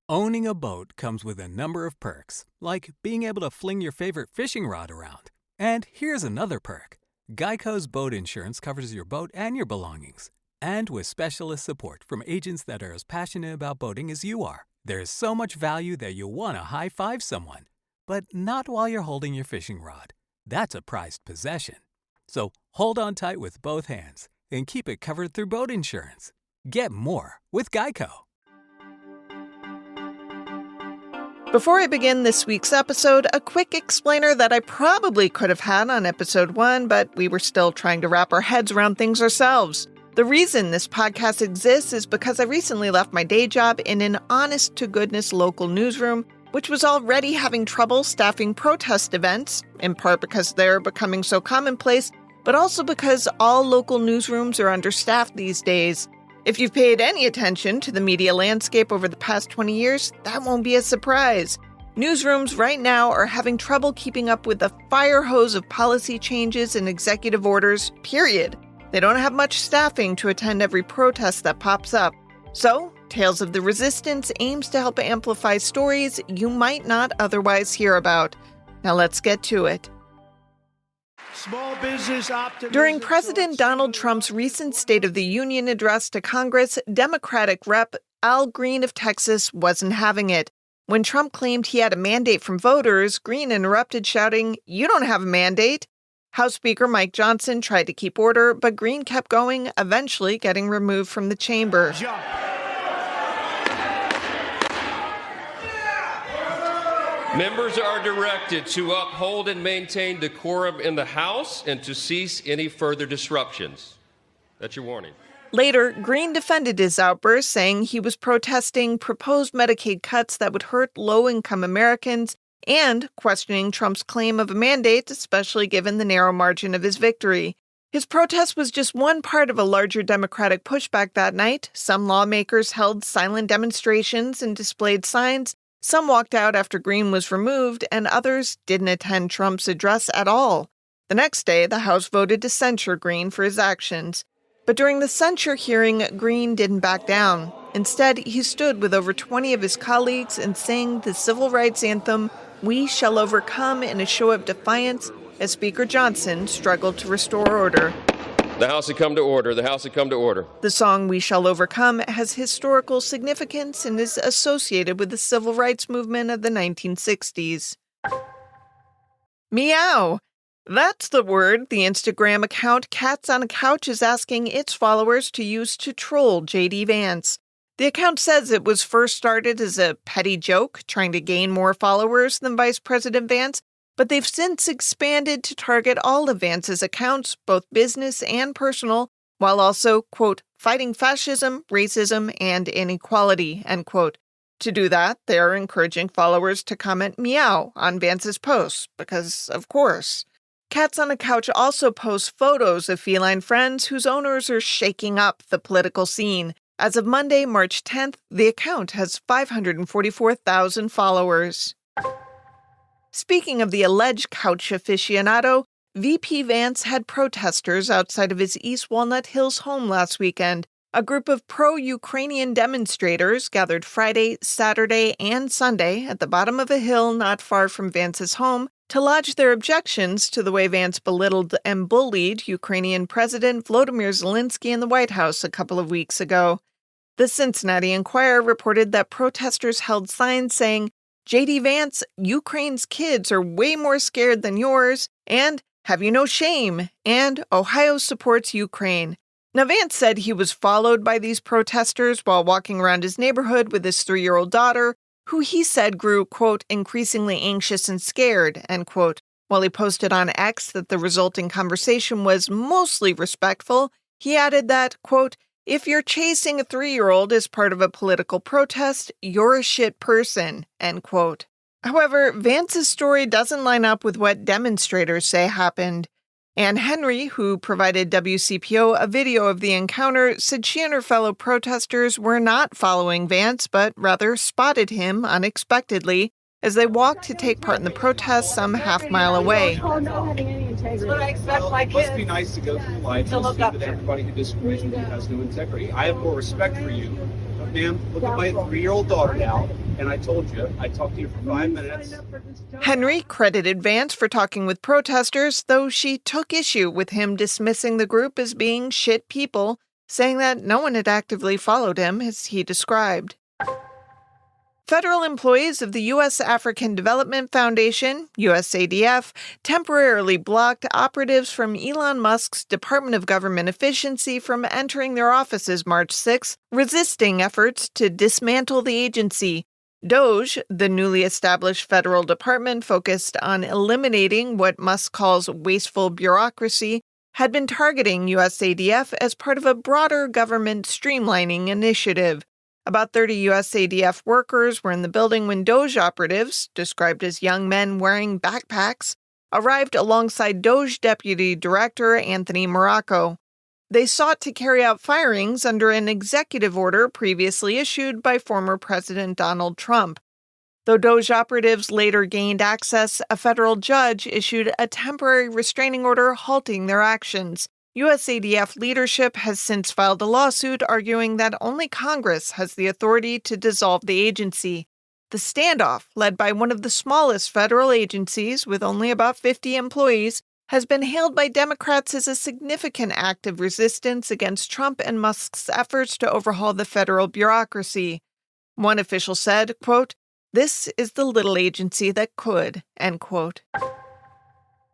Owning a boat comes with a number of perks, like being able to fling your favorite fishing rod around. And here's another perk. Geico's boat insurance covers your boat and your belongings. And with specialist support from agents that are as passionate about boating as you are, there's so much value that you'll want to high-five someone. But not while you're holding your fishing rod. That's a prized possession. So hold on tight with both hands and keep it covered through boat insurance. Get more with Geico. Before I begin this week's episode, a quick explainer that I probably could have had on episode 1, but we were still trying to wrap our heads around things ourselves. The reason this podcast exists is because I recently left my day job in an honest-to-goodness local newsroom, which was already having trouble staffing protest events, in part because they're becoming so commonplace, but also because all local newsrooms are understaffed these days. If you've paid any attention to the media landscape over the past 20 years, that won't be a surprise. Newsrooms right now are having trouble keeping up with the fire hose of policy changes and executive orders, period. They don't have much staffing to attend every protest that pops up. So, Tales of the Resistance aims to help amplify stories you might not otherwise hear about. Now let's get to it. Small business optimism. During President Donald Trump's recent State of the Union address to Congress, Democratic Rep. Al Green of Texas wasn't having it. When Trump claimed he had a mandate from voters, Green interrupted, shouting, "You don't have a mandate." House Speaker Mike Johnson tried to keep order, but Green kept going, eventually getting removed from the chamber. Jump. Members are directed to uphold and maintain decorum in the House and to cease any further disruptions. That's your warning. Later, Green defended his outburst, saying he was protesting proposed Medicaid cuts that would hurt low-income Americans and questioning Trump's claim of a mandate, especially given the narrow margin of his victory. His protest was just one part of a larger Democratic pushback that night. Some lawmakers held silent demonstrations and displayed signs. Some walked out after Green was removed, and others didn't attend Trump's address at all. The next day, the House voted to censure Green for his actions. But during the censure hearing, Green didn't back down. Instead, he stood with over 20 of his colleagues and sang the civil rights anthem, "We Shall Overcome," in a show of defiance as Speaker Johnson struggled to restore order. The House had come to order. The House had come to order. The song "We Shall Overcome" has historical significance and is associated with the civil rights movement of the 1960s. Meow! That's the word the Instagram account Cats on a Couch is asking its followers to use to troll J.D. Vance. The account says it was first started as a petty joke, trying to gain more followers than Vice President Vance, but they've since expanded to target all of Vance's accounts, both business and personal, while also, quote, fighting fascism, racism, and inequality, end quote. To do that, they are encouraging followers to comment meow on Vance's posts, because, of course. Cats on a Couch also posts photos of feline friends whose owners are shaking up the political scene. As of Monday, March 10th, the account has 544,000 followers. Speaking of the alleged couch aficionado, VP Vance had protesters outside of his East Walnut Hills home last weekend. A group of pro-Ukrainian demonstrators gathered Friday, Saturday, and Sunday at the bottom of a hill not far from Vance's home to lodge their objections to the way Vance belittled and bullied Ukrainian President Volodymyr Zelensky in the White House a couple of weeks ago. The Cincinnati Enquirer reported that protesters held signs saying, "J.D. Vance, Ukraine's kids are way more scared than yours," and "Have you no shame?" and "Ohio supports Ukraine." Now, Vance said he was followed by these protesters while walking around his neighborhood with his 3-year-old daughter, who he said grew, quote, increasingly anxious and scared, end quote. While he posted on X that the resulting conversation was mostly respectful, he added that, quote, if you're chasing a 3-year-old as part of a political protest, you're a shit person, end quote. However, Vance's story doesn't line up with what demonstrators say happened. Ann Henry, who provided WCPO a video of the encounter, said she and her fellow protesters were not following Vance, but rather spotted him unexpectedly as they walked to take part in the protest some half-mile away. That's what I expect my kids. It must be nice to go through life and see that everybody who disagrees with you has no integrity. I have more respect for you. But ma'am, look at my 3-year-old daughter now. And I told you, I talked to you for 5 minutes. Henry credited Vance for talking with protesters, though she took issue with him dismissing the group as being shit people, saying that no one had actively followed him, as he described. Federal employees of the U.S. African Development Foundation, USADF, temporarily blocked operatives from Elon Musk's Department of Government Efficiency from entering their offices March 6, resisting efforts to dismantle the agency. DOGE, the newly established federal department focused on eliminating what Musk calls wasteful bureaucracy, had been targeting USADF as part of a broader government streamlining initiative. About 30 USADF workers were in the building when DOGE operatives, described as young men wearing backpacks, arrived alongside DOGE Deputy Director Anthony Morocco. They sought to carry out firings under an executive order previously issued by former President Donald Trump. Though DOGE operatives later gained access, a federal judge issued a temporary restraining order halting their actions. USADF leadership has since filed a lawsuit arguing that only Congress has the authority to dissolve the agency. The standoff, led by one of the smallest federal agencies with only about 50 employees, has been hailed by Democrats as a significant act of resistance against Trump and Musk's efforts to overhaul the federal bureaucracy. One official said, quote, "This is the little agency that could," end quote.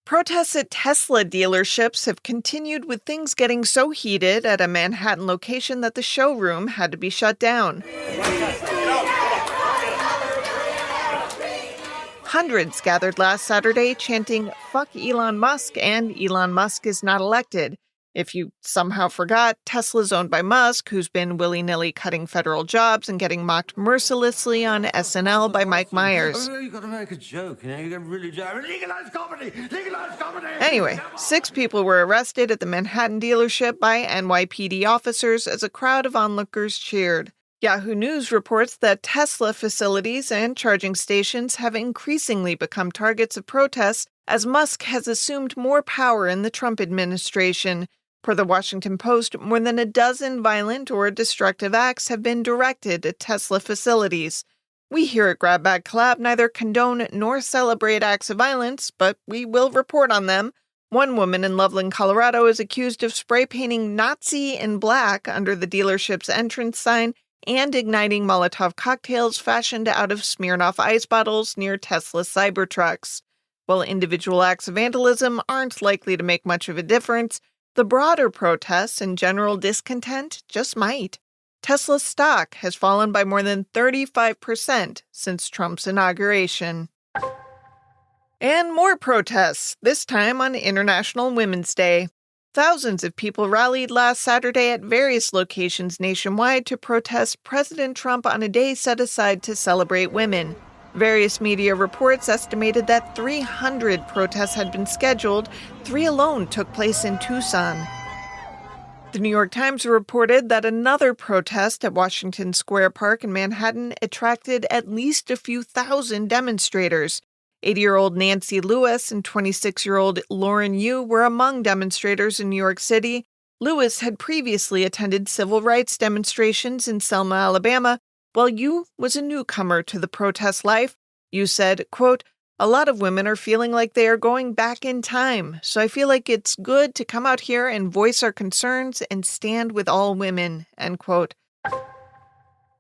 Protests at Tesla dealerships have continued, with things getting so heated at a Manhattan location that the showroom had to be shut down. Hundreds gathered last Saturday chanting, "Fuck Elon Musk," and "Elon Musk is not elected." If you somehow forgot, Tesla's owned by Musk, who's been willy-nilly cutting federal jobs and getting mocked mercilessly on SNL by Mike Myers. You've got to make a joke, you can really legalize comedy! Legalize comedy! Anyway, 6 people were arrested at the Manhattan dealership by NYPD officers as a crowd of onlookers cheered. Yahoo News reports that Tesla facilities and charging stations have increasingly become targets of protests as Musk has assumed more power in the Trump administration. Per the Washington Post, more than a dozen violent or destructive acts have been directed at Tesla facilities. We here at Grab Bag Collab neither condone nor celebrate acts of violence, but we will report on them. One woman in Loveland, Colorado is accused of spray painting Nazi in black under the dealership's entrance sign and igniting Molotov cocktails fashioned out of Smirnoff ice bottles near Tesla Cybertrucks. While individual acts of vandalism aren't likely to make much of a difference, the broader protests and general discontent just might. Tesla's stock has fallen by more than 35% since Trump's inauguration. And more protests, this time on International Women's Day. Thousands of people rallied last Saturday at various locations nationwide to protest President Trump on a day set aside to celebrate women. Various media reports estimated that 300 protests had been scheduled. 3 alone took place in Tucson. The New York Times reported that another protest at Washington Square Park in Manhattan attracted at least a few thousand demonstrators. 80-year-old Nancy Lewis and 26-year-old Lauren Yu were among demonstrators in New York City. Lewis had previously attended civil rights demonstrations in Selma, Alabama, while Yu was a newcomer to the protest life. Yu said, quote, "A lot of women are feeling like they are going back in time, so I feel like it's good to come out here and voice our concerns and stand with all women," end quote.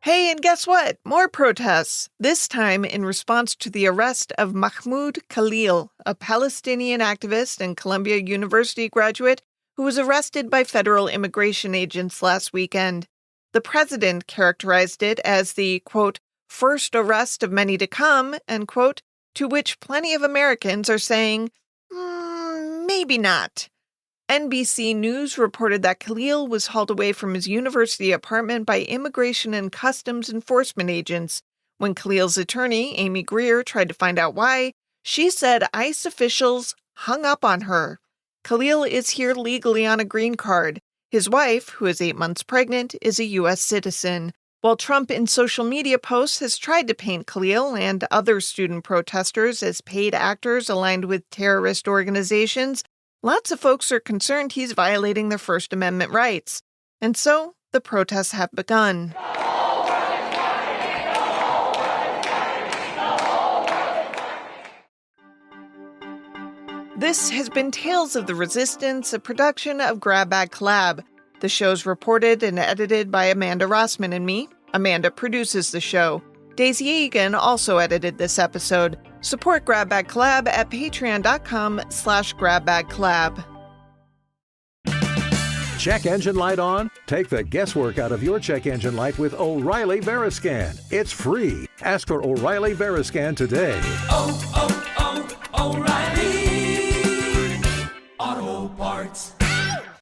Hey, and guess what? More protests, this time in response to the arrest of Mahmoud Khalil, a Palestinian activist and Columbia University graduate who was arrested by federal immigration agents last weekend. The president characterized it as the, quote, "first arrest of many to come," end quote, to which plenty of Americans are saying, maybe not. NBC News reported that Khalil was hauled away from his university apartment by Immigration and Customs Enforcement agents. When Khalil's attorney, Amy Greer, tried to find out why, she said ICE officials hung up on her. Khalil is here legally on a green card. His wife, who is 8 months pregnant, is a U.S. citizen. While Trump in social media posts has tried to paint Khalil and other student protesters as paid actors aligned with terrorist organizations, lots of folks are concerned he's violating their First Amendment rights. And so, the protests have begun. This has been Tales of the Resistance, a production of Grab Bag Collab. The show's reported and edited by Amanda Rossman and me. Amanda produces the show. Daisy Egan also edited this episode. Support Grab Bag Collab at patreon.com/grabbagcollab. Check engine light on? Take the guesswork out of your check engine light with O'Reilly Veriscan. It's free. Ask for O'Reilly Veriscan today.